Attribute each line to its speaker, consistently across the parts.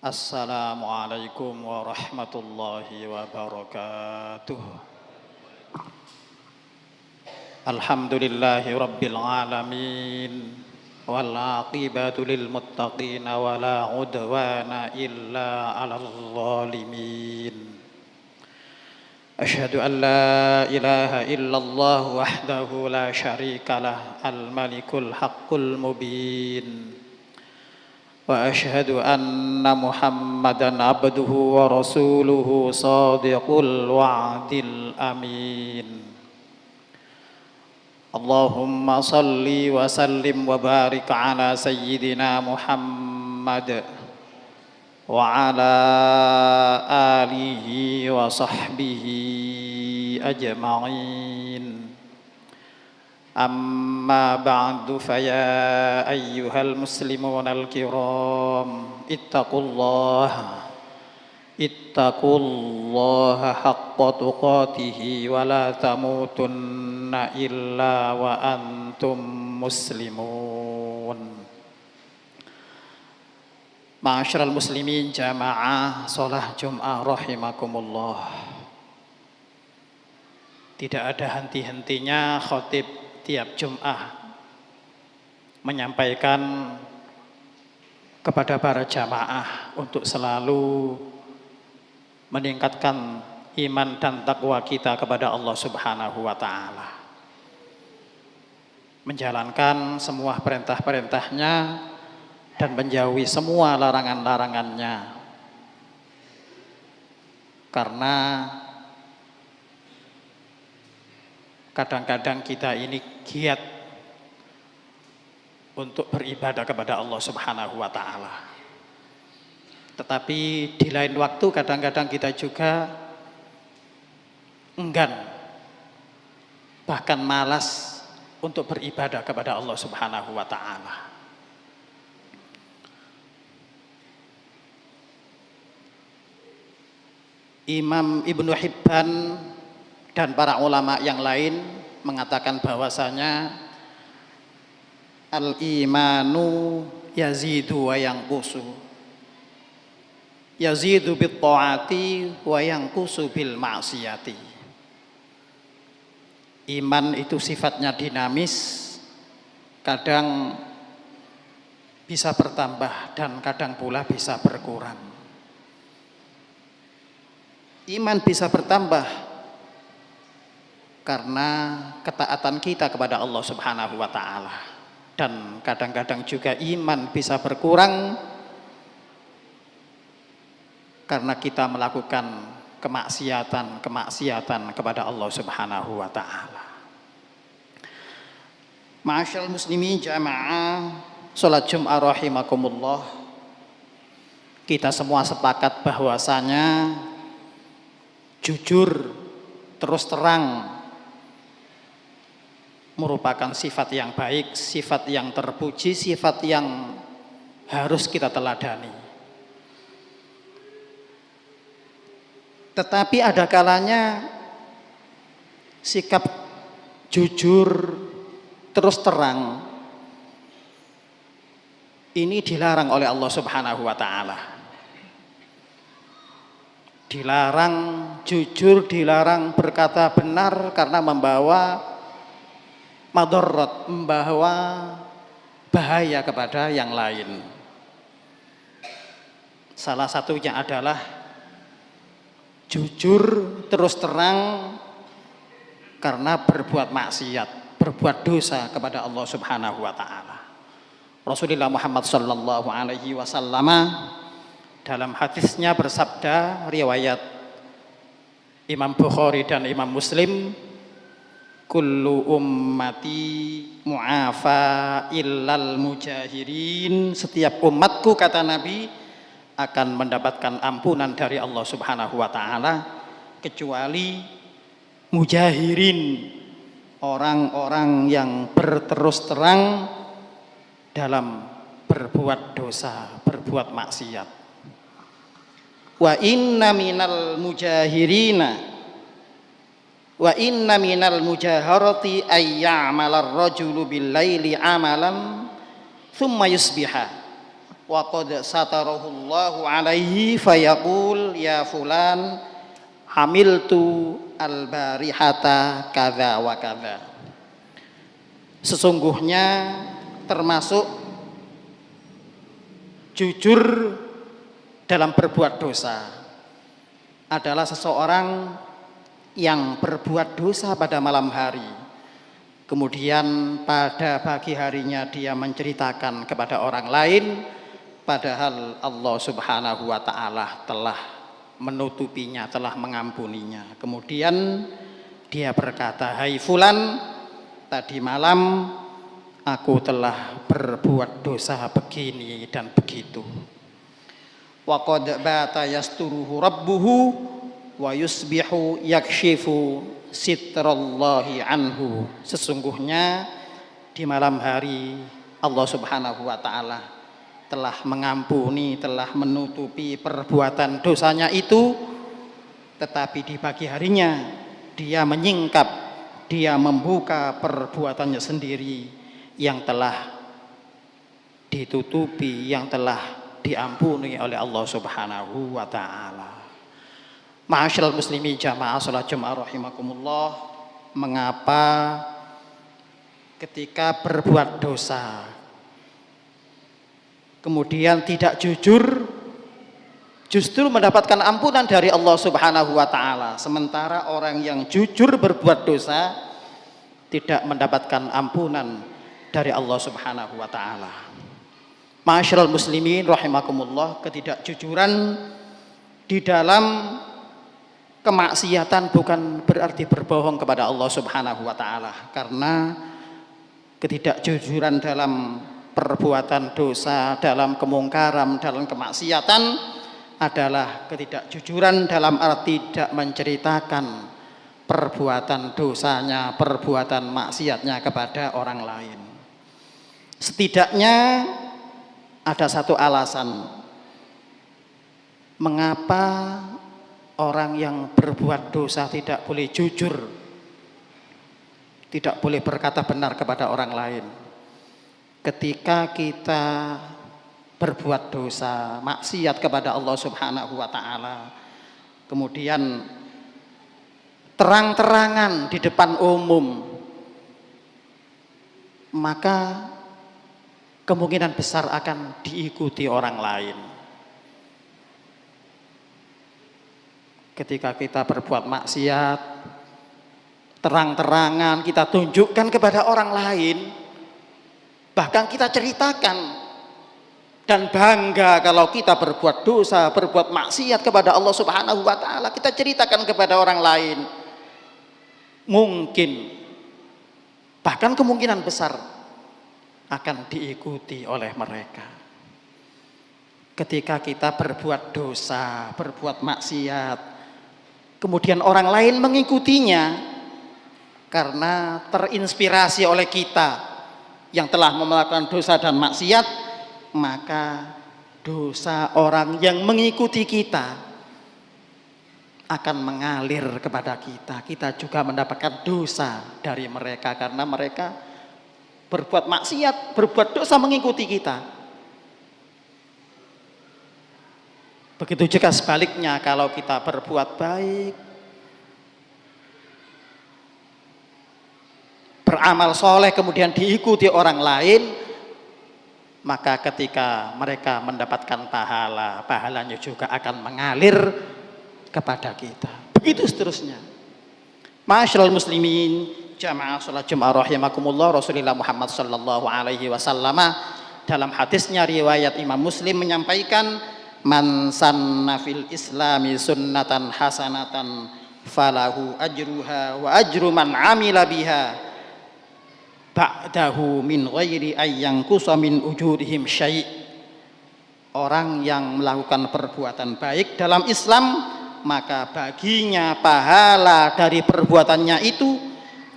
Speaker 1: Assalamualaikum warahmatullahi wabarakatuh. Alhamdulillahi rabbil alamin wal aqibatu lil muttaqin wala udwana illa 'alal zalimin. Asyhadu an la ilaha illallah wahdahu la syarikalah al malikul haqqul mubin. Wa asyhadu anna Muhammadan abduhu wa rasuluhu sadiqul wa'dil amin. Allahumma salli wa sallim wa barik ala sayyidina Muhammad wa ala alihi wa sahbihi ajma'in. Amma ba'du faya ayyuhal muslimun al-kiram ittaqullaha haqqa tuqatihi wa la tamutunna illa wa antum muslimun. Ma'asyiral muslimin jamaah shalah Jum'ah rahimakumullah. Tidak ada henti-hentinya khatib tiap Jum'ah menyampaikan kepada para jamaah untuk selalu meningkatkan iman dan takwa kita kepada Allah Subhanahu wa ta'ala, menjalankan semua perintah-perintahnya dan menjauhi semua larangan-larangannya, karena kadang-kadang kita ini giat untuk beribadah kepada Allah Subhanahu wa ta'ala. Tetapi di lain waktu kadang-kadang kita juga enggan, bahkan malas untuk beribadah kepada Allah Subhanahu wa ta'ala. Imam Ibnu Hibban dan para ulama yang lain mengatakan bahwasanya al-imanu yazidu wa yanqusu, yazidu bit ta'ati wa yanqusu bil ma'siyati. Iman itu sifatnya dinamis, kadang bisa bertambah dan kadang pula bisa berkurang. Iman bisa bertambah karena ketaatan kita kepada Allah Subhanahu wa ta'ala, dan kadang-kadang juga iman bisa berkurang karena kita melakukan kemaksiatan kepada Allah Subhanahu wa ta'ala. Ma'asyiral muslimin jamaah salat Jum'ah rahimakumullah, kita semua sepakat bahwasanya jujur, terus terang merupakan sifat yang baik, sifat yang terpuji, sifat yang harus kita teladani. Tetapi ada kalanya sikap jujur terus terang ini dilarang oleh Allah Subhanahu wa ta'ala. Dilarang jujur, dilarang berkata benar karena membawa madarat, membawa bahaya kepada yang lain. Salah satunya adalah jujur terus terang karena berbuat maksiat, berbuat dosa kepada Allah Subhanahu wa ta'ala. Rasulullah Muhammad sallallahu alaihi wasallam dalam hadisnya bersabda, riwayat Imam Bukhari dan Imam Muslim, kullu ummati mu'afa illal mujahirin, setiap umatku kata Nabi akan mendapatkan ampunan dari Allah Subhanahu wa ta'ala kecuali mujahirin, orang-orang yang berterus terang dalam berbuat dosa, berbuat maksiat. Wa inna minal mujahirina wa inna minal mujaharati ayya'malar rajulu bil laili amalan thumma yusbiha wa qad satarahullahu alaihi fayaqul ya fulan hamiltu al-barihata kadza wa kadza. Sesungguhnya termasuk jujur dalam berbuat dosa adalah seseorang yang berbuat dosa pada malam hari, kemudian pada pagi harinya dia menceritakan kepada orang lain, padahal Allah Subhanahu wa ta'ala telah menutupinya, telah mengampuninya. Kemudian dia berkata, hai fulan, tadi malam aku telah berbuat dosa begini dan begitu. Wa qad bata yasturuhu rabbuhu wa yusbihu yakshifu sitrallahi anhu. Sesungguhnya di malam hari Allah Subhanahu wa ta'ala telah mengampuni, telah menutupi perbuatan dosanya itu, tetapi di pagi harinya dia menyingkap, dia membuka perbuatannya sendiri yang telah ditutupi, yang telah diampuni oleh Allah Subhanahu wa ta'ala. Ma'asyiral muslimin jamaah salat Jumat rahimakumullah, mengapa ketika berbuat dosa kemudian tidak jujur justru mendapatkan ampunan dari Allah Subhanahu wa ta'ala, sementara orang yang jujur berbuat dosa tidak mendapatkan ampunan dari Allah Subhanahu wa ta'ala. Ma'asyiral muslimin rahimakumullah, ketidakjujuran di dalam kemaksiatan bukan berarti berbohong kepada Allah Subhanahu wa ta'ala, karena ketidakjujuran dalam perbuatan dosa, dalam kemungkaran, dalam kemaksiatan adalah ketidakjujuran dalam arti tidak menceritakan perbuatan dosanya, perbuatan maksiatnya kepada orang lain. Setidaknya ada satu alasan mengapa orang yang berbuat dosa tidak boleh jujur, tidak boleh berkata benar kepada orang lain. Ketika kita berbuat dosa, maksiat kepada Allah Subhanahu wa ta'ala, kemudian terang-terangan di depan umum, maka kemungkinan besar akan diikuti orang lain. Ketika kita berbuat maksiat, terang-terangan kita tunjukkan kepada orang lain, bahkan kita ceritakan dan bangga kalau kita berbuat dosa, berbuat maksiat kepada Allah Subhanahu wa ta'ala, kita ceritakan kepada orang lain, mungkin bahkan kemungkinan besar akan diikuti oleh mereka. Ketika kita berbuat dosa, berbuat maksiat, kemudian orang lain mengikutinya karena terinspirasi oleh kita yang telah melakukan dosa dan maksiat, maka dosa orang yang mengikuti kita akan mengalir kepada kita. Kita juga mendapatkan dosa dari mereka karena mereka berbuat maksiat, berbuat dosa mengikuti kita. Begitu juga sebaliknya, kalau kita berbuat baik, beramal soleh kemudian diikuti orang lain, maka ketika mereka mendapatkan pahala, pahalanya juga akan mengalir kepada kita. Begitu seterusnya. Ma'asyiral muslimin jamaah salat Jumat rahimakumullah, Rasulullah Muhammad sallallahu alaihi wasallam dalam hadisnya riwayat Imam Muslim menyampaikan, man sanna fil islami sunnatan hasanatan falahu ajruha wa ajru man amila biha ba'dahu min ghairi ayyang kusa min ujurihim syai'. Orang yang melakukan perbuatan baik dalam Islam, maka baginya pahala dari perbuatannya itu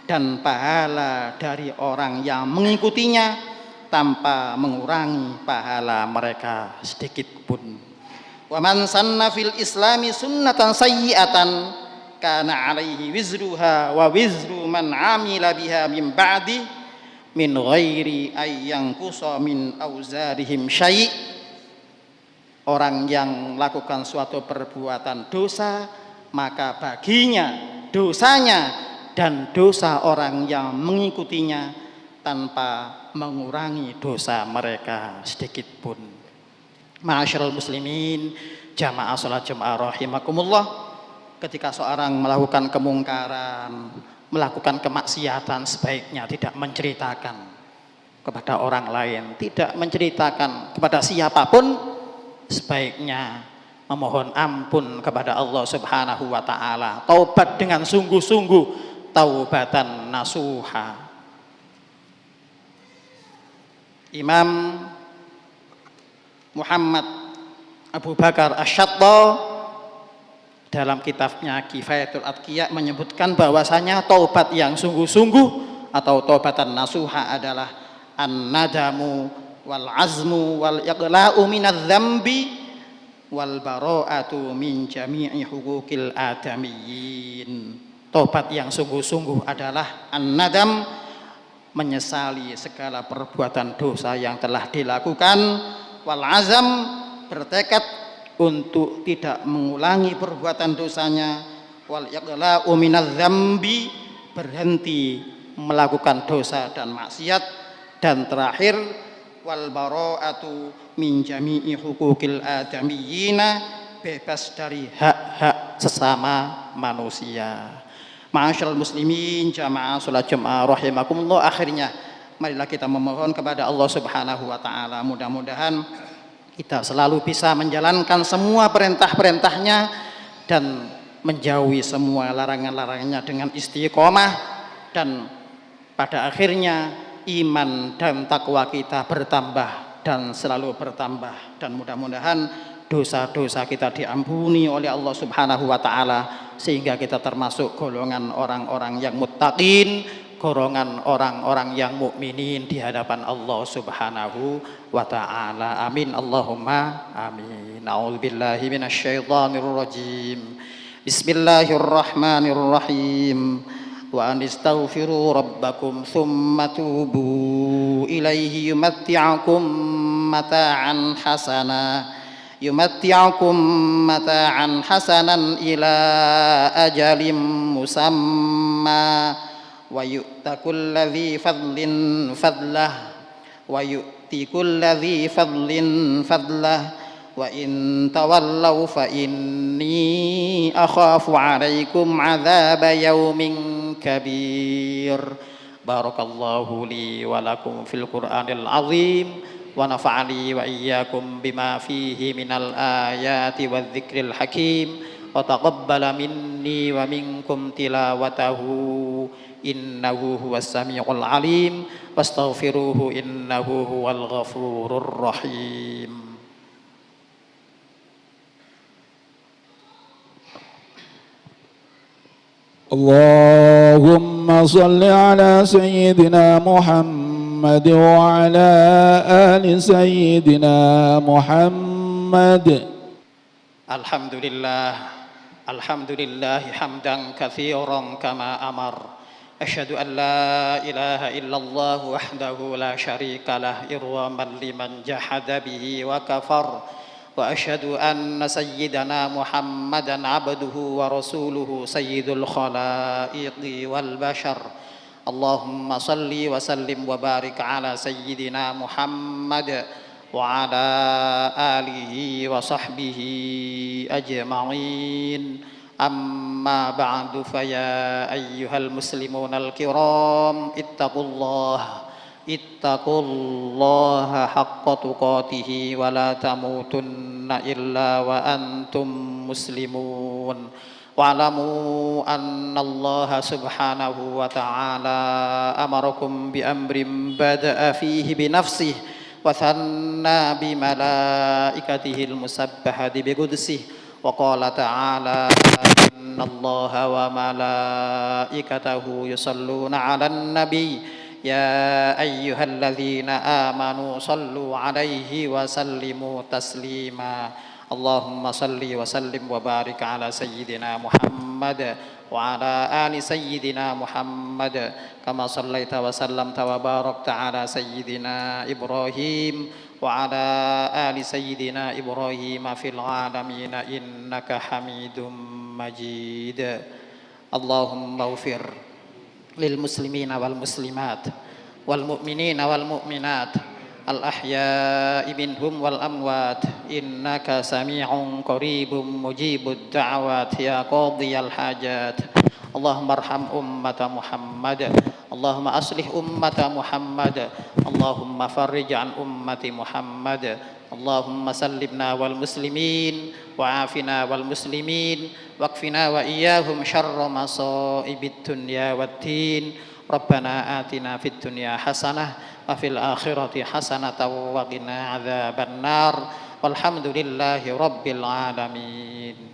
Speaker 1: dan pahala dari orang yang mengikutinya tanpa mengurangi pahala mereka sedikit pun. Wa man sanna fil islami sunnatan sayyi'atan kana alaihi wizruha wa wizru man amila biha min ba'di min ghairi ayyang kusa min auzarihim syai'. Orang yang melakukan suatu perbuatan dosa, maka baginya dosanya dan dosa orang yang mengikutinya tanpa mengurangi dosa mereka sedikit pun. Ma'asyiral muslimin, jamaah salat Jumat rahimakumullah, ketika seorang melakukan kemungkaran, melakukan kemaksiatan, sebaiknya tidak menceritakan kepada orang lain, tidak menceritakan kepada siapapun. Sebaiknya memohon ampun kepada Allah Subhanahu wa taala, taubat dengan sungguh-sungguh, taubatan nasuha. Imam Muhammad Abu Bakar Asy-Syatta dalam kitabnya Kifayatul Atqiya menyebutkan bahwasanya taubat yang sungguh-sungguh atau taubatan nasuha adalah an-nadamu wal azmu wal iqla'u minadz dzambi wal bara'atu min jami'i huquqil adamiyyin. Taubat yang sungguh-sungguh adalah an-nadam, menyesali segala perbuatan dosa yang telah dilakukan, wal azam, bertekad untuk tidak mengulangi perbuatan dosanya, wal iqla'u minadz dzambi, berhenti melakukan dosa dan maksiat, dan terakhir wal bara'atu min jami'i huquqil adamiyyina, bebas dari hak-hak sesama manusia. Ma'asyiral muslimin, jamaah salat Jumat rahimakumullah, akhirnya marilah kita memohon kepada Allah Subhanahu wa taala, mudah-mudahan kita selalu bisa menjalankan semua perintah-perintahnya dan menjauhi semua larangan-larangannya dengan istiqomah, dan pada akhirnya iman dan takwa kita bertambah dan selalu bertambah, dan mudah-mudahan dosa-dosa kita diampuni oleh Allah Subhanahu wa taala sehingga kita termasuk golongan orang-orang yang muttaqin, golongan orang-orang yang mukminin di hadapan Allah Subhanahu wa taala. Amin Allahumma amin. A'udzubillahi minasyaitonir rajim. Bismillahirrahmanirrahim. Wa anistaghfiru rabbakum thumma tubu ilaihi yumatti'akum mata'an hasanan ila ajalin musamma wa yu'ti kulladzi fadlin fadlah wa in tawallaw fa inni akhafu 'alaikum 'adzaba yaumin kabir. Barakallahu li wa lakum fil Qur'anil azim wa nafa'ani wa iyyakum bima fihi minal ayati wadh-dhikril hakim wa taqabbala minni wa minkum tilawatahu innahu huwas samiul alim wastaghfiruhu innahu huwal ghafurur rahim.
Speaker 2: Allahumma salli ala sayyidina Muhammad wa ala ali sayyidina Muhammad.
Speaker 1: Alhamdulillah, alhamdulillah hamdan katsiran kama amar. Asyhadu an la ilaha illallah wahdahu la syarika lah irwaman liman jahada bihi wa kafar. Wa asyhadu anna sayyidana Muhammadan abduhu wa rasuluhu sayyidul khalaiqi wal bashar. Allahumma salli wa sallim wa barik ala sayyidina Muhammad wa ala alihi wa sahbihi ajma'in. Amma ba'du, fa ya ayyuhal muslimunal kiram, ittaqullaha haqqa tuqatihi wa la tamutunna illa wa antum muslimun. Wa'lamu anna Allah subhanahu wa ta'ala amarakum bi amrin bada'a fihi bi nafsihi wa thanna bi malaikatihi al-musabbahati bi qudsihi wa qala ta'ala inna Allah wa malaikatahu yusalluna 'alan nabiy ya ayyuhalladzina amanu sallu 'alaihi wa sallimu taslima. Allahumma salli wa sallim wa barik ala sayyidina Muhammad wa ala ali sayyidina Muhammad kama sallaita wa sallamta wa barakta ala sayyidina Ibrahim وعلى آل سيدنا إبراهيم في العالمين إنك حميد مجيد اللهم اغفر للمسلمين والمسلمات والمؤمنين والمؤمنات الأحياء منهم والأموات إنك سميع قريب مجيب الدعوات يا قاضي الحاجات اللهم ارحم أمة محمد اللهم أصلح أمة محمد اللهم فرج عن أمة محمد اللهم سلمنا والمسلمين وعافنا والمسلمين واكفنا وإياهم شر مصائب الدنيا والدين ربنا آتنا في الدنيا حسنة وفي الآخرة حسنة وقنا عذاب النار والحمد لله رب العالمين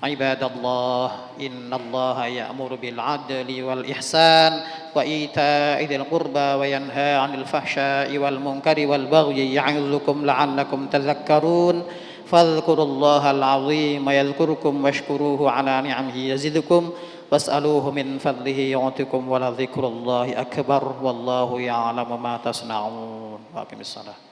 Speaker 1: عباد الله إن الله يأمر بالعدل والإحسان وإيتاء ذي القربى وينهى عن الفحشاء والمنكر والبغي يعظكم لعلكم تذكرون فاذكروا الله العظيم يذكركم واشكروه على نعمه يزدكم واسألوه من فضله يعطكم ولذكر الله أكبر والله يعلم ما تصنعون وأقم الصلاة